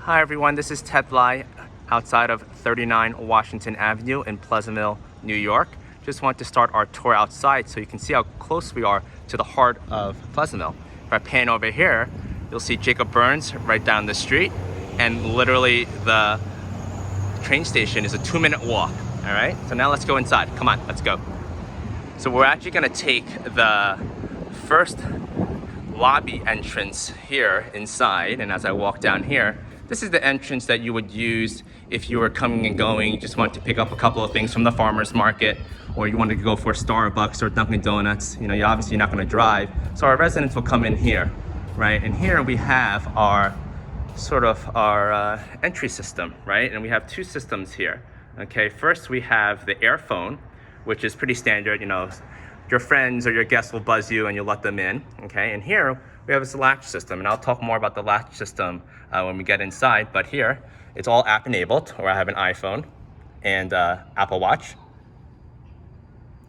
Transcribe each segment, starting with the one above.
Hi everyone, this is Ted Lai outside of 39 Washington Avenue in Pleasantville, New York. Just want to start our tour outside so you can see how close we are to the heart of Pleasantville. If I pan over here, you'll see Jacob Burns right down the street, and literally the train station is a 2-minute walk. All right, so now let's go inside. Come on, let's go. So we're actually gonna take the first lobby entrance here inside, and as I walk down here, this is the entrance that you would use if you were coming and going, you just want to pick up a couple of things from the farmer's market, or you wanted to go for Starbucks or Dunkin' Donuts. You know, you're obviously not gonna drive. So our residents will come in here, right? And here we have our entry system, right? And we have two systems here, okay? First, we have the air phone, which is pretty standard. You know, your friends or your guests will buzz you and you let them in, okay? And here we have this latch system, and I'll talk more about the latch system when we get inside, but here it's all app enabled, or I have an iPhone and Apple Watch.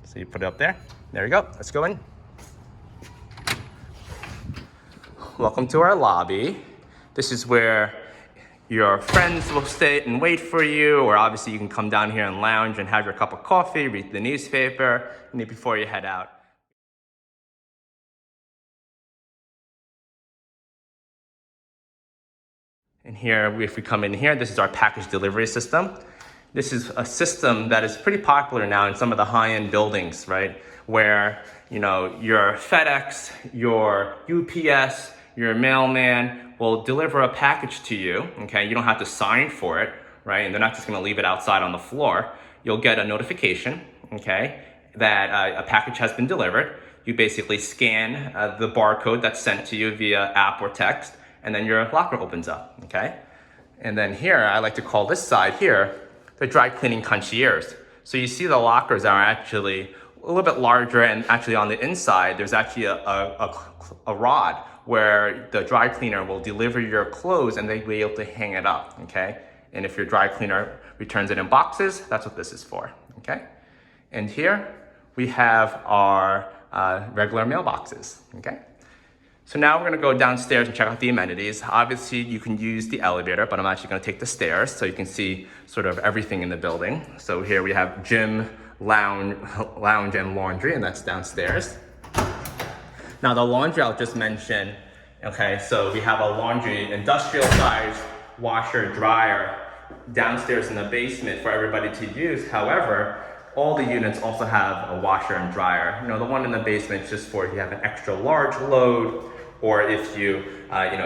So you put it up there. There you go, let's go in. Welcome to our lobby. This is where your friends will stay and wait for you, or obviously you can come down here and lounge and have your cup of coffee, read the newspaper, before you head out. And here, if we come in here, this is our package delivery system. This is a system that is pretty popular now in some of the high-end buildings, right? Where, you know, your FedEx, your UPS, your mailman will deliver a package to you, okay? You don't have to sign for it, right? And they're not just gonna leave it outside on the floor. You'll get a notification, okay, that a package has been delivered. You basically scan the barcode that's sent to you via app or text, and then your locker opens up, okay? And then here, I like to call this side here, the dry cleaning concierge. So you see the lockers are actually a little bit larger, and actually on the inside, there's actually a rod where the dry cleaner will deliver your clothes and they'll be able to hang it up, okay? And if your dry cleaner returns it in boxes, that's what this is for, okay? And here we have our regular mailboxes, okay? So now we're gonna go downstairs and check out the amenities. Obviously you can use the elevator, but I'm actually gonna take the stairs so you can see sort of everything in the building. So here we have gym, lounge and laundry, and that's downstairs. Now the laundry I'll just mention, okay, so we have a laundry, industrial size washer, dryer downstairs in the basement for everybody to use. However, all the units also have a washer and dryer. You know, the one in the basement is just for if you have an extra large load, or if you,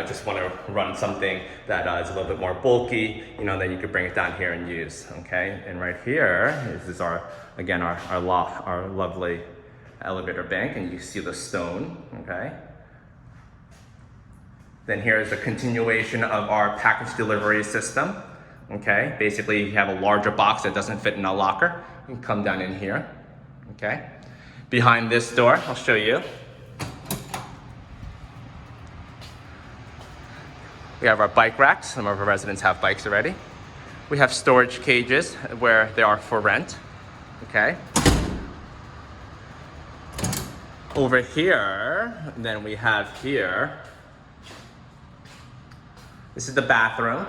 just want to run something that is a little bit more bulky, then you could bring it down here and use, okay? And right here is our lovely elevator bank, and you see the stone, okay? Then here's a continuation of our package delivery system, okay? Basically, you have a larger box that doesn't fit in a locker. You can come down in here, okay? Behind this door, I'll show you. We have our bike racks. Some of our residents have bikes already. We have storage cages where they are for rent, okay? Over here, and then we have here, this is the bathroom.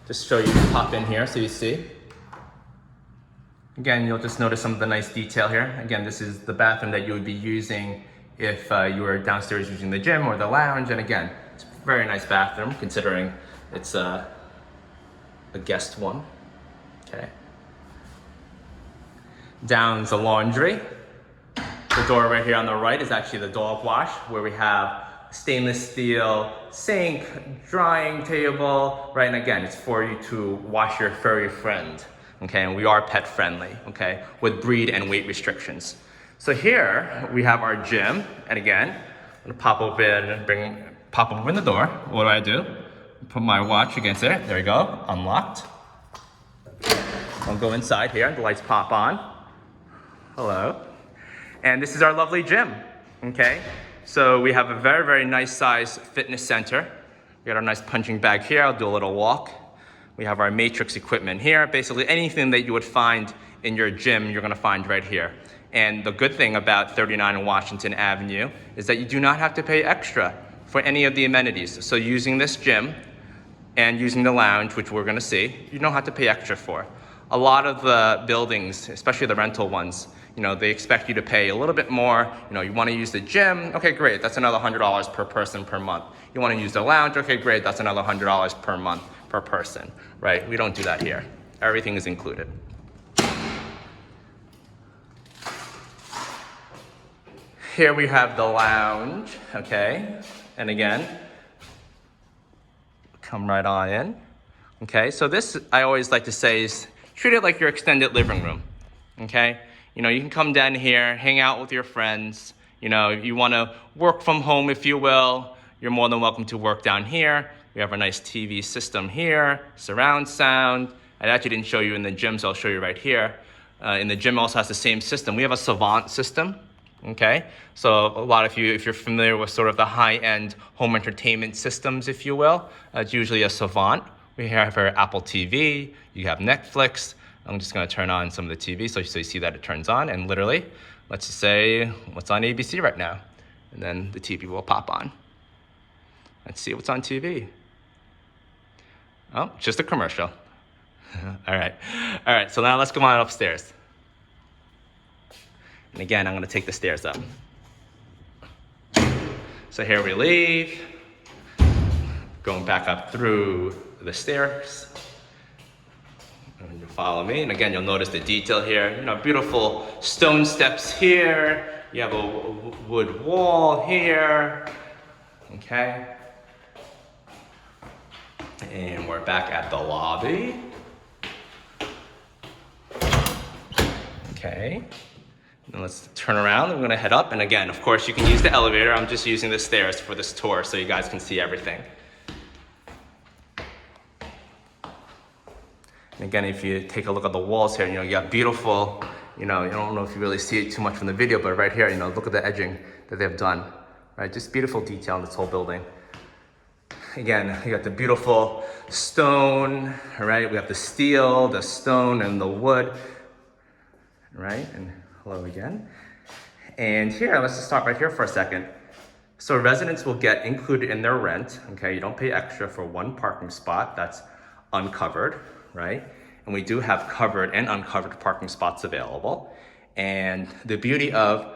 Just show you, pop in here so you see. Again, you'll just notice some of the nice detail here. Again, this is the bathroom that you would be using if you were downstairs using the gym or the lounge. And again, it's a very nice bathroom considering it's a guest one, okay? Down's the laundry. The door right here on the right is actually the dog wash, where we have stainless steel sink, drying table, right? And again, it's for you to wash your furry friend, okay? And we are pet friendly, okay? With breed and weight restrictions. So here we have our gym, and again, I'm gonna pop open the door. What do? Put my watch against it. There we go, unlocked. I'll go inside here, the lights pop on. Hello. And this is our lovely gym, okay? So we have a very, very nice size fitness center. We got our nice punching bag here. I'll do a little walk. We have our matrix equipment here. Basically anything that you would find in your gym, you're gonna find right here. And the good thing about 39 Washington Avenue is that you do not have to pay extra for any of the amenities. So using this gym, and using the lounge, which we're gonna see, you don't have to pay extra for. A lot of the buildings, especially the rental ones, they expect you to pay a little bit more. You wanna use the gym, okay, great, that's another $100 per person per month. You wanna use the lounge, okay, great, that's another $100 per month per person, right? We don't do that here. Everything is included. Here we have the lounge, okay? And again, come right on in. Okay, so this, I always like to say, is treat it like your extended living room, okay? You can come down here, hang out with your friends. If you wanna work from home, if you will, you're more than welcome to work down here. We have a nice TV system here, surround sound. I actually didn't show you in the gym, so I'll show you right here. In the gym also has the same system. We have a Savant system. Okay, so a lot of you, if you're familiar with sort of the high-end home entertainment systems, if you will, it's usually a Savant. We have our Apple TV, you have Netflix. I'm just gonna turn on some of the TV so you see that it turns on, and literally, let's just say, what's on ABC right now? And then the TV will pop on. Let's see what's on TV. Oh, just a commercial. All right, so now let's go on upstairs. And again, I'm gonna take the stairs up. So here we leave, going back up through the stairs. And you follow me, and again, you'll notice the detail here. Beautiful stone steps here. You have a wood wall here, okay? And we're back at the lobby. Okay. And let's turn around, and we're gonna head up. And again, of course, you can use the elevator. I'm just using the stairs for this tour so you guys can see everything. And again, if you take a look at the walls here, you got beautiful, I don't know if you really see it too much from the video, but right here, look at the edging that they've done, right? Just beautiful detail in this whole building. Again, you got the beautiful stone, right? We have the steel, the stone, and the wood, right? And hello again. And here, let's just stop right here for a second. So residents will get included in their rent, okay? You don't pay extra for one parking spot that's uncovered, right? And we do have covered and uncovered parking spots available. And the beauty of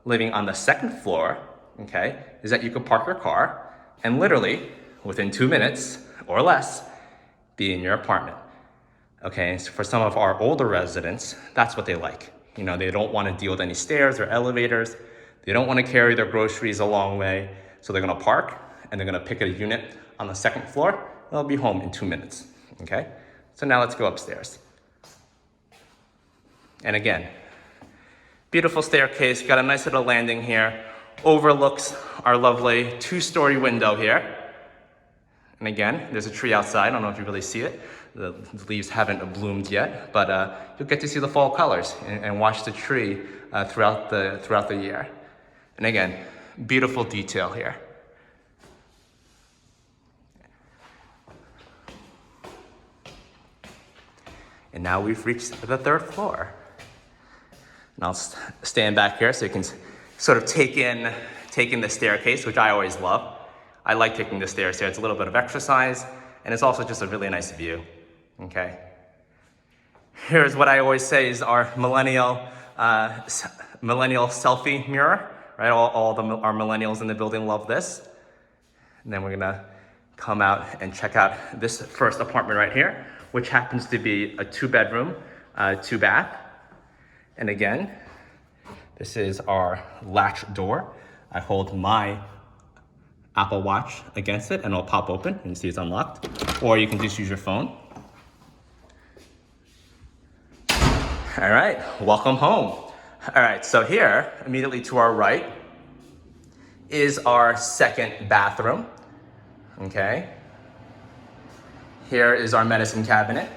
living on the second floor, okay, is that you can park your car and literally within 2 minutes or less be in your apartment. Okay, so for some of our older residents, that's what they like. They don't want to deal with any stairs or elevators. They don't want to carry their groceries a long way. So they're going to park and they're going to pick a unit on the second floor. They'll be home in 2 minutes, okay? So now let's go upstairs. And again, beautiful staircase, got a nice little landing here. Overlooks our lovely 2-story window here. And again, there's a tree outside. I don't know if you really see it. The leaves haven't bloomed yet, but you'll get to see the fall colors and watch the tree throughout the year. And again, beautiful detail here. And now we've reached the 3rd floor. And I'll stand back here so you can sort of take in the staircase, which I always love. I like taking the stairs here. It's a little bit of exercise, and it's also just a really nice view, okay? Here's what I always say is our millennial selfie mirror, right? Our millennials in the building love this. And then we're gonna come out and check out this first apartment right here, which happens to be a 2-bedroom, 2-bath. And again, this is our latch door. I hold my Apple Watch against it and it'll pop open and you see it's unlocked. Or you can just use your phone. All right, welcome home. All right, so here, immediately to our right, is our 2nd bathroom, okay? Here is our medicine cabinet.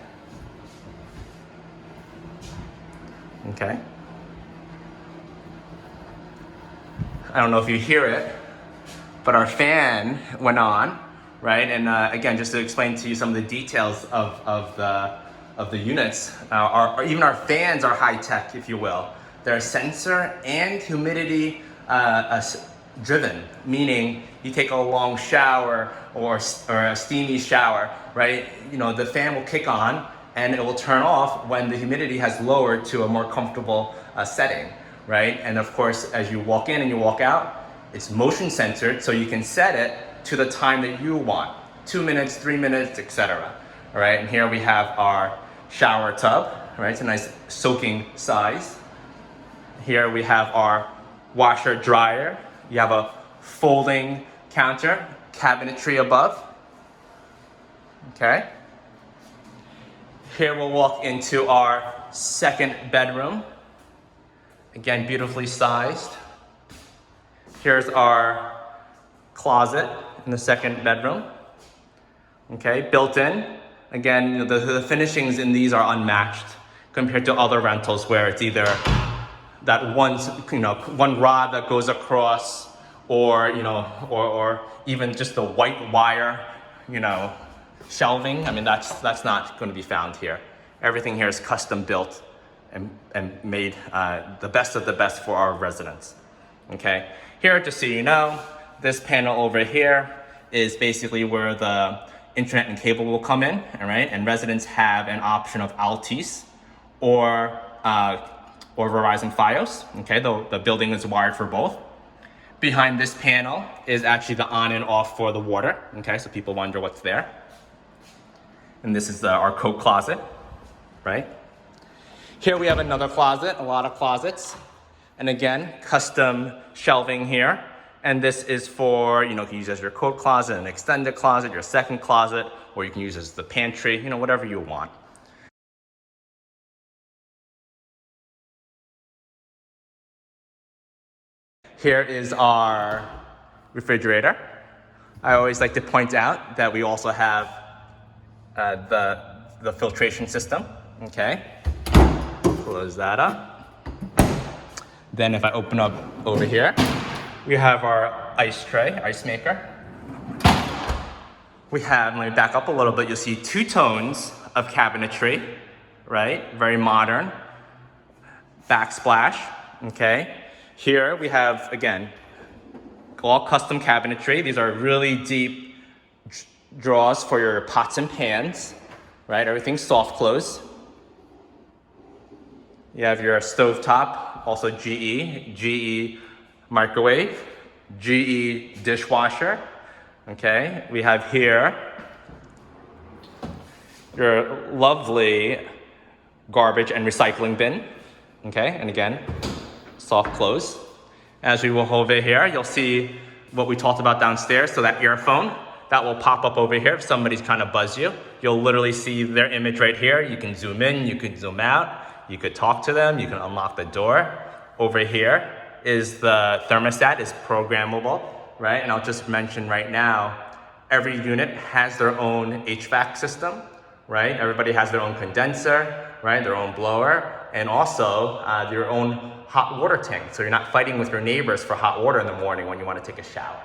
Okay. I don't know if you hear it, but our fan went on, right? And again, just to explain to you some of the details of the units, even our fans are high tech, if you will. They're a sensor and humidity driven, meaning you take a long shower or a steamy shower, right? You know, the fan will kick on and it will turn off when the humidity has lowered to a more comfortable setting, right? And of course, as you walk in and you walk out, it's motion centered, so you can set it to the time that you want, 2 minutes, 3 minutes, etc. All right, and here we have our shower tub, right? It's a nice soaking size. Here we have our washer dryer. You have a folding counter, cabinetry above. Okay. Here we'll walk into our second bedroom. Again, beautifully sized. Here's our closet in the second bedroom. Okay, built in. Again, the finishings in these are unmatched compared to other rentals where it's either that one rod that goes across, or or even just the white wire, shelving. I mean, that's not going to be found here. Everything here is custom built and made the best of the best for our residents. Okay, here, just so you know, this panel over here is basically where the internet and cable will come in, all right? And residents have an option of Altice or Verizon Fios, okay? The building is wired for both. Behind this panel is actually the on and off for the water, okay? So people wonder what's there. And this is our coat closet, right? Here we have another closet, a lot of closets. And again, custom shelving here. And this is for, you can use as your coat closet, an extended closet, your second closet, or you can use as the pantry, whatever you want. Here is our refrigerator. I always like to point out that we also have the filtration system, okay? Close that up. Then if I open up over here, we have our ice tray, ice maker. We have, let me back up a little bit, you'll see 2 tones of cabinetry, right? Very modern. Backsplash, okay? Here we have, again, all custom cabinetry. These are really deep drawers for your pots and pans, right? Everything's soft close. You have your stovetop, also GE microwave, GE dishwasher, okay? We have here your lovely garbage and recycling bin, okay? And again, soft close. As we walk over here, you'll see what we talked about downstairs. So that earphone, that will pop up over here if somebody's trying to buzz you. You'll literally see their image right here. You can zoom in, you can zoom out, you could talk to them, you can unlock the door. Over here is the thermostat, is programmable, right? And I'll just mention right now, every unit has their own HVAC system, right? Everybody has their own condenser, right? Their own blower, and also their own hot water tank. So you're not fighting with your neighbors for hot water in the morning when you want to take a shower,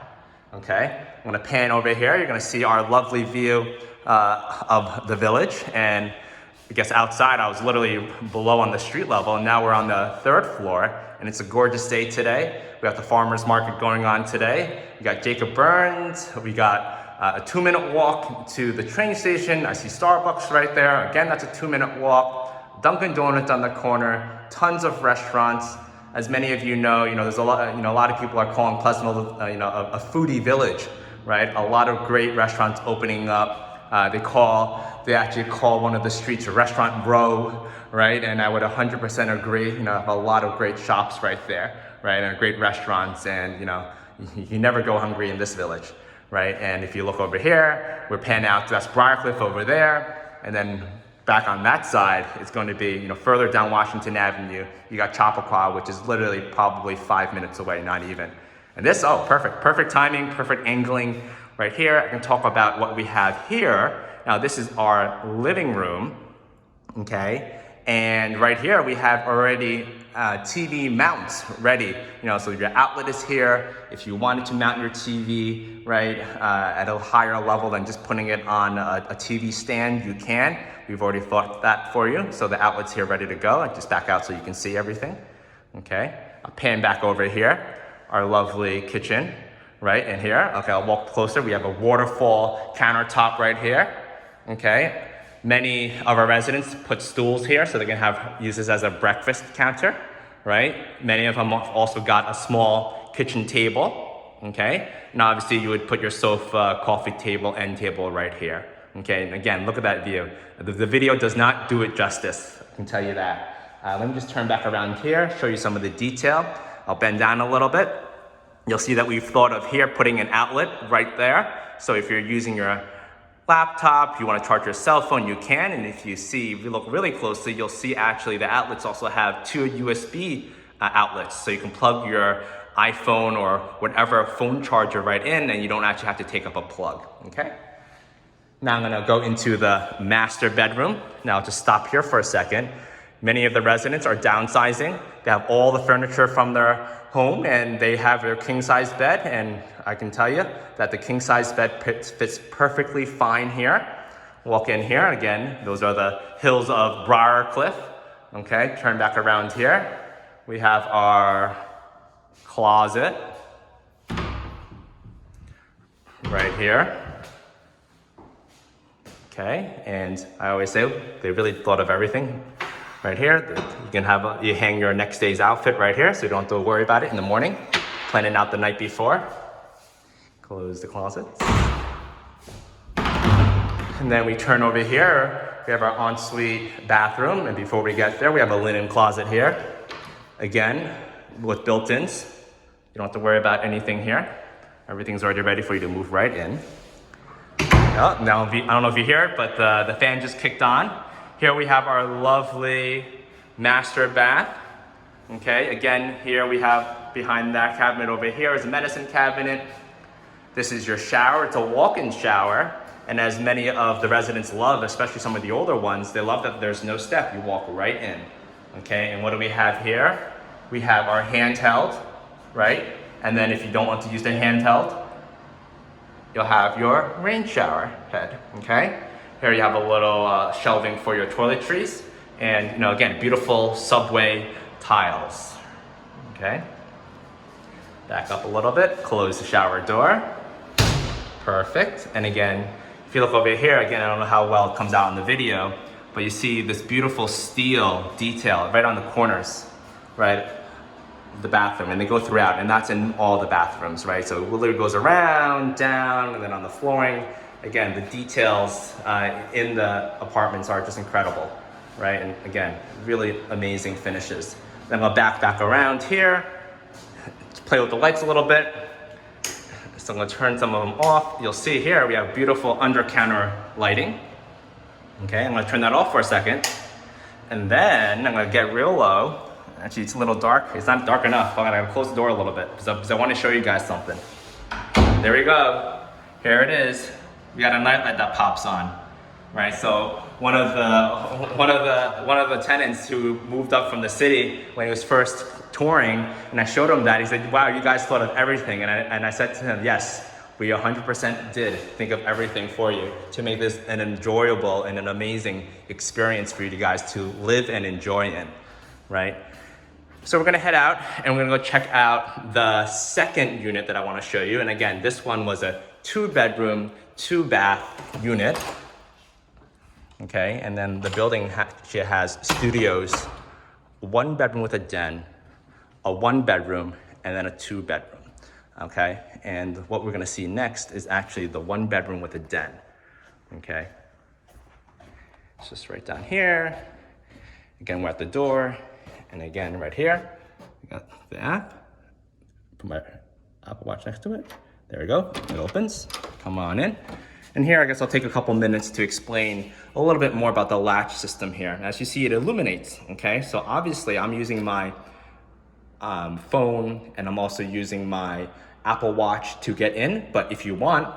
okay? I'm gonna pan over here. You're gonna see our lovely view of the village. And I guess outside, I was literally below on the street level, and now we're on the 3rd floor, and it's a gorgeous day today. We have the farmer's market going on today. We got Jacob Burns. We got a 2-minute walk to the train station. I see Starbucks right there. Again, that's a 2-minute walk. Dunkin' Donuts on the corner. Tons of restaurants. As many of you know, there's a lot of people are calling Pleasantville, a foodie village, right? A lot of great restaurants opening up. They actually call one of the streets a restaurant row, right? And I would 100% agree, a lot of great shops right there, right? And great restaurants, and you never go hungry in this village, right? And if you look over here, we're panning out, that's Briarcliff over there, and then back on that side, it's going to be, further down Washington Avenue, you got Chappaqua, which is literally probably 5 minutes away, not even. And this, perfect timing, perfect angling right here. I can talk about what we have here. Now, this is our living room, okay? And right here, we have already TV mounts ready. So your outlet is here. If you wanted to mount your TV, right, at a higher level than just putting it on a TV stand, you can. We've already thought that for you. So the outlet's here ready to go. I just back out so you can see everything, okay? I'll pan back over here. our lovely kitchen, right in here. Okay, I'll walk closer. We have a waterfall countertop right here, okay? Many of our residents put stools here so they can use this as a breakfast counter, right? Many of them have also got a small kitchen table, okay? And obviously you would put your sofa, coffee table, end table right here, okay? And again, look at that view. The video does not do it justice, I can tell you that. Let me just turn back around here, show you some of the detail. I'll bend down a little bit. You'll see that we've thought of here putting an outlet right there. So if you're using your laptop, you want to charge your cell phone, you can. And if you look really closely, you'll see actually the outlets also have 2 USB outlets. So you can plug your iPhone or whatever phone charger right in, and you don't actually have to take up a plug, okay? Now I'm gonna go into the master bedroom. Now just stop here for a second. Many of the residents are downsizing. They have all the furniture from their home and they have their king-size bed, and I can tell you that the king-size bed fits perfectly fine here. Walk in here, again, those are the hills of Briarcliff. Okay, turn back around here. We have our closet right here. Okay, and I always say they really thought of everything. Right here, you can you hang your next day's outfit right here, so you don't have to worry about it in the morning. Plan it out the night before. Close the closet. And then we turn over here. We have our ensuite bathroom, and before we get there, we have a linen closet here. Again, with built-ins. You don't have to worry about anything here. Everything's already ready for you to move right in. Oh, now, I don't know if you hear it, but the fan just kicked on. Here we have our lovely master bath. Okay, again, here we have behind that cabinet over here is a medicine cabinet. This is your shower. It's a walk-in shower. And as many of the residents love, especially some of the older ones, they love that there's no step. You walk right in. Okay, and what do we have here? We have our handheld, right? And then if you don't want to use the handheld, you'll have your rain shower head, okay? Here you have a little shelving for your toiletries, and again, beautiful subway tiles. Okay. Back up a little bit, close the shower door. Perfect. And again, if you look over here, again, I don't know how well it comes out in the video, but you see this beautiful steel detail right on the corners, right? The bathroom, and they go throughout, and that's in all the bathrooms, right? So it literally goes around, down, and then on the flooring. Again, the details in the apartments are just incredible, right? And again, really amazing finishes. Then I'll back around here, play with the lights a little bit. So I'm gonna turn some of them off. You'll see here, we have beautiful under counter lighting. Okay, I'm gonna turn that off for a second. And then I'm gonna get real low. Actually, it's a little dark. It's not dark enough. I'm gonna close the door a little bit because I wanna show you guys something. There we go. Here it is. We got a nightlight that pops on, right? So one of the tenants who moved up from the city when he was first touring, and I showed him that, he said, "Wow, you guys thought of everything." And I said to him, "Yes, we 100% did think of everything for you to make this an enjoyable and an amazing experience for you guys to live and enjoy in, right?" So we're gonna head out and we're gonna go check out the second unit that I wanna show you. And again, this one was a 2-bedroom, 2-bath unit. Okay, and then the building actually has studios, 1 bedroom with a den, a 1-bedroom, and then a 2-bedroom. Okay, and what we're gonna see next is actually the 1-bedroom with a den. Okay, it's just right down here. Again, we're at the door. And again, right here, we got the app. Put my Apple Watch next to it. There we go, it opens. Come on in. And here, I guess I'll take a couple minutes to explain a little bit more about the latch system here. As you see, it illuminates, okay? So obviously, I'm using my phone, and I'm also using my Apple Watch to get in. But if you want,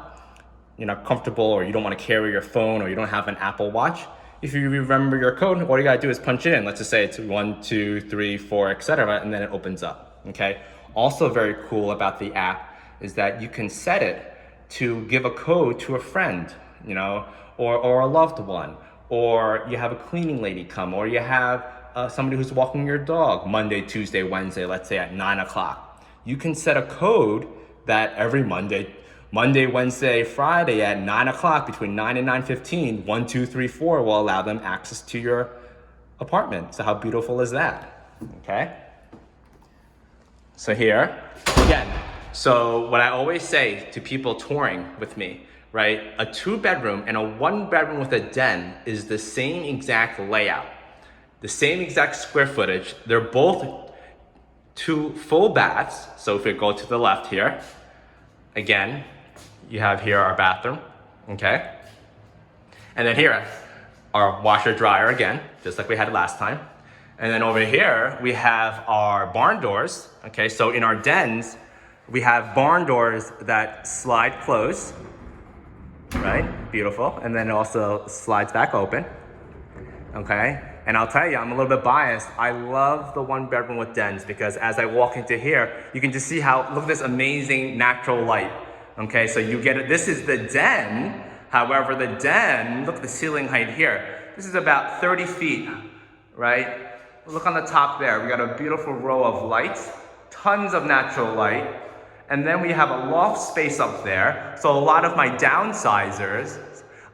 you're not comfortable, or you don't want to carry your phone, or you don't have an Apple Watch, if you remember your code, all you gotta do is punch it in. Let's just say it's 1, 2, 3, 4, etc., and then it opens up, okay? Also very cool about the app is that you can set it to give a code to a friend, or a loved one, or you have a cleaning lady come, or you have somebody who's walking your dog Monday, Tuesday, Wednesday, let's say at 9 o'clock. you can set a code that every Monday, Wednesday, Friday at 9 o'clock, between 9 and 9:15, 1, 2, 3, 4 will allow them access to your apartment. So how beautiful is that? Okay. So here, again, so what I always say to people touring with me, right? A 2-bedroom and a 1-bedroom with a den is the same exact layout, the same exact square footage. They're both 2 full baths. So if we go to the left here, again, you have here our bathroom, okay? And then here, our washer dryer again, just like we had last time. And then over here, we have our barn doors, okay? So in our dens, we have barn doors that slide closed, right? Beautiful. And then it also slides back open, okay? And I'll tell you, I'm a little bit biased. I love the 1-bedroom with dens because as I walk into here, you can just see how, look at this amazing natural light, okay? So you get it, this is the den. However, the den, look at the ceiling height here. This is about 30 feet, right? Look on the top there. We got a beautiful row of lights, tons of natural light. And then we have a loft space up there. So a lot of my downsizers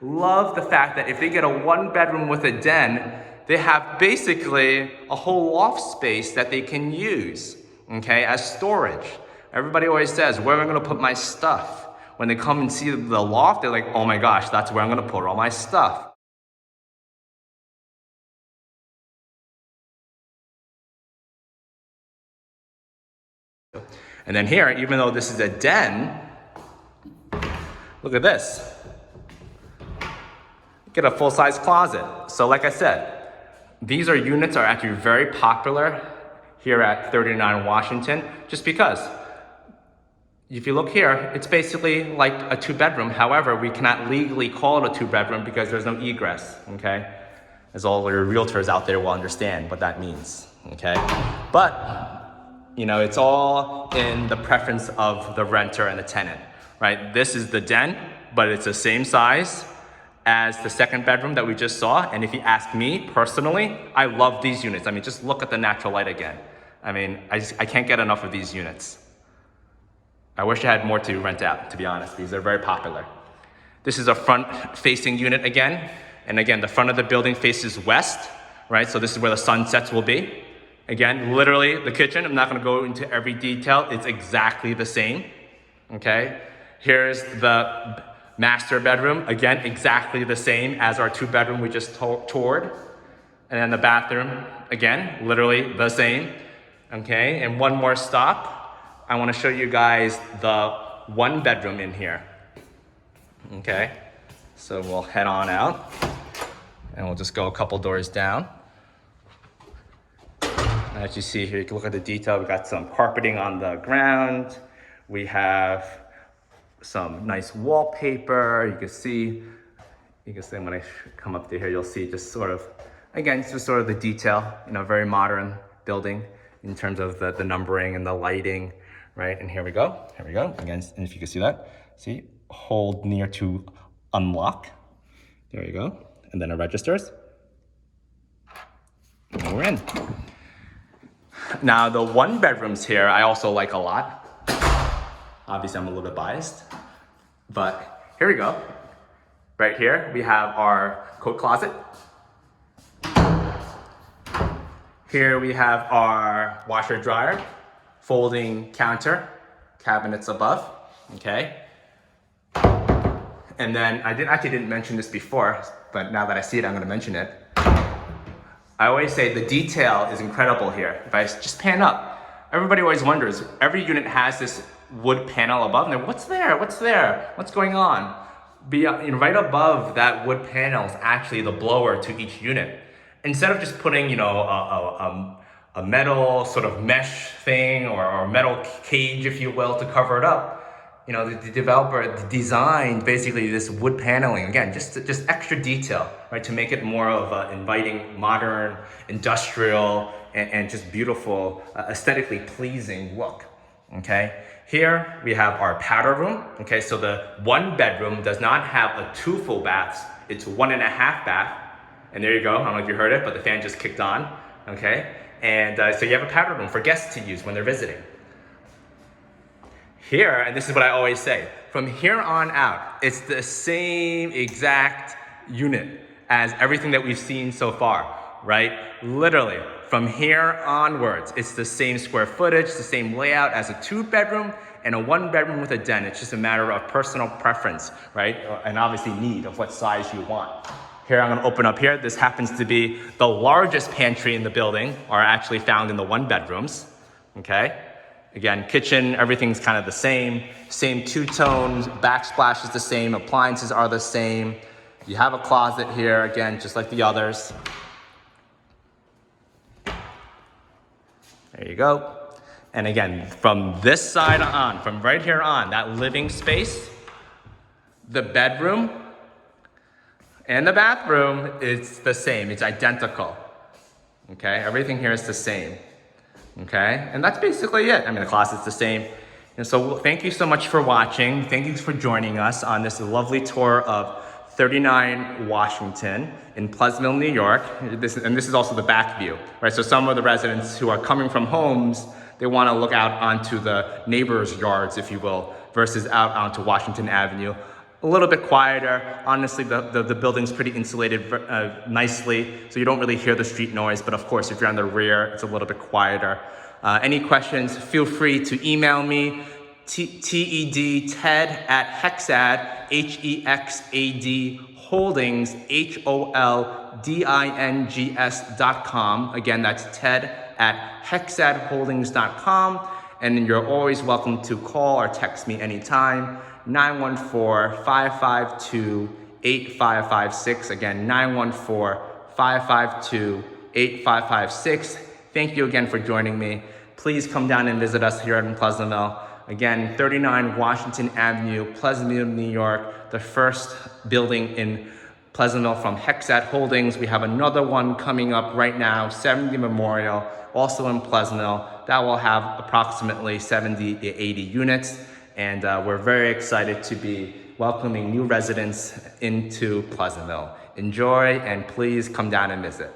love the fact that if they get a 1-bedroom with a den, they have basically a whole loft space that they can use, okay, as storage. Everybody always says, where am I gonna put my stuff? When they come and see the loft, they're like, oh my gosh, that's where I'm gonna put all my stuff. And then here, even though this is a den, look at this. Get a full-size closet. So like I said, these units are actually very popular here at 39 Washington, just because if you look here, it's basically like a 2-bedroom. However, we cannot legally call it a 2-bedroom because there's no egress, okay? As all your realtors out there will understand what that means, okay? But, you know, it's all in the preference of the renter and the tenant, right? This is the den, but it's the same size as the 2nd bedroom that we just saw. And if you ask me personally, I love these units. I mean, just look at the natural light again. I mean, I can't get enough of these units. I wish I had more to rent out, to be honest. These are very popular. This is a front-facing unit again. And again, the front of the building faces west, right? So this is where the sunsets will be. Again, literally the kitchen, I'm not gonna go into every detail. It's exactly the same, okay? Here's the master bedroom. Again, exactly the same as our 2-bedroom we just toured. And then the bathroom, again, literally the same, okay? And one more stop. I wanna show you guys the 1-bedroom in here, okay? So we'll head on out and we'll just go a couple doors down. As you see here, you can look at the detail. We got some carpeting on the ground. We have some nice wallpaper. You can see when I come up to here, you'll see just sort of, again, it's just sort of the detail, you know, very modern building in terms of the numbering and the lighting, right? And here we go. Again, and if you can see that, see, hold near to unlock. There you go. And then it registers. And we're in. Now, the 1-bedrooms here, I also like a lot. Obviously, I'm a little bit biased, but here we go. Right here, we have our coat closet. Here we have our washer dryer, folding counter, cabinets above, okay? And then I actually didn't mention this before, but now that I see it, I'm gonna mention it. I always say the detail is incredible here. If I just pan up, everybody always wonders, every unit has this wood panel above, and they're, what's there? What's going on? Right above that wood panel is actually the blower to each unit. Instead of just putting, you know, a metal sort of mesh thing or a metal cage, if you will, to cover it up, you know, the developer designed basically this wood paneling, again, just extra detail, right, to make it more of an inviting, modern, industrial, and just beautiful, aesthetically pleasing look, okay? Here we have our powder room, okay? So the 1-bedroom does not have a 2 full baths, it's 1.5 bath, and there you go. I don't know if you heard it, but the fan just kicked on, okay? And so you have a powder room for guests to use when they're visiting. Here, and this is what I always say, from here on out, it's the same exact unit as everything that we've seen so far, right? Literally, from here onwards, it's the same square footage, the same layout as a 2-bedroom and a 1-bedroom with a den. It's just a matter of personal preference, right? And obviously need of what size you want. Here, I'm gonna open up here. This happens to be the largest pantry in the building, are actually found in the 1-bedrooms, okay? Again, kitchen, everything's kind of the same. Same two-tones, backsplash is the same, appliances are the same. You have a closet here, again, just like the others. There you go. And again, from this side on, from right here on, that living space, the bedroom, and the bathroom, it's the same, it's identical. Okay, everything here is the same. Okay, and that's basically it. I mean, the closet's the same. And so thank you so much for watching. Thank you for joining us on this lovely tour of 39 Washington in Pleasantville, New York. This is also the back view, right? So some of the residents who are coming from homes, they want to look out onto the neighbors' yards, if you will, versus out onto Washington Avenue. A little bit quieter. Honestly, the building's pretty insulated nicely, so you don't really hear the street noise, but of course, if you're on the rear, it's a little bit quieter. Any questions, feel free to email me, Ted@Hexad, HEXAD Holdings, HOLDINGS.com. Again, that's Ted@HexadHoldings.com. And you're always welcome to call or text me anytime. 914-552-8556. Again, 914-552-8556. Thank you again for joining me. Please come down and visit us here in Pleasantville. Again, 39 Washington Avenue, Pleasantville, New York, the first building in Pleasantville from Hexad Holdings. We have another one coming up right now, 70 Memorial, also in Pleasantville. That will have approximately 70 to 80 units. And we're very excited to be welcoming new residents into Pleasantville. Enjoy, and please come down and visit.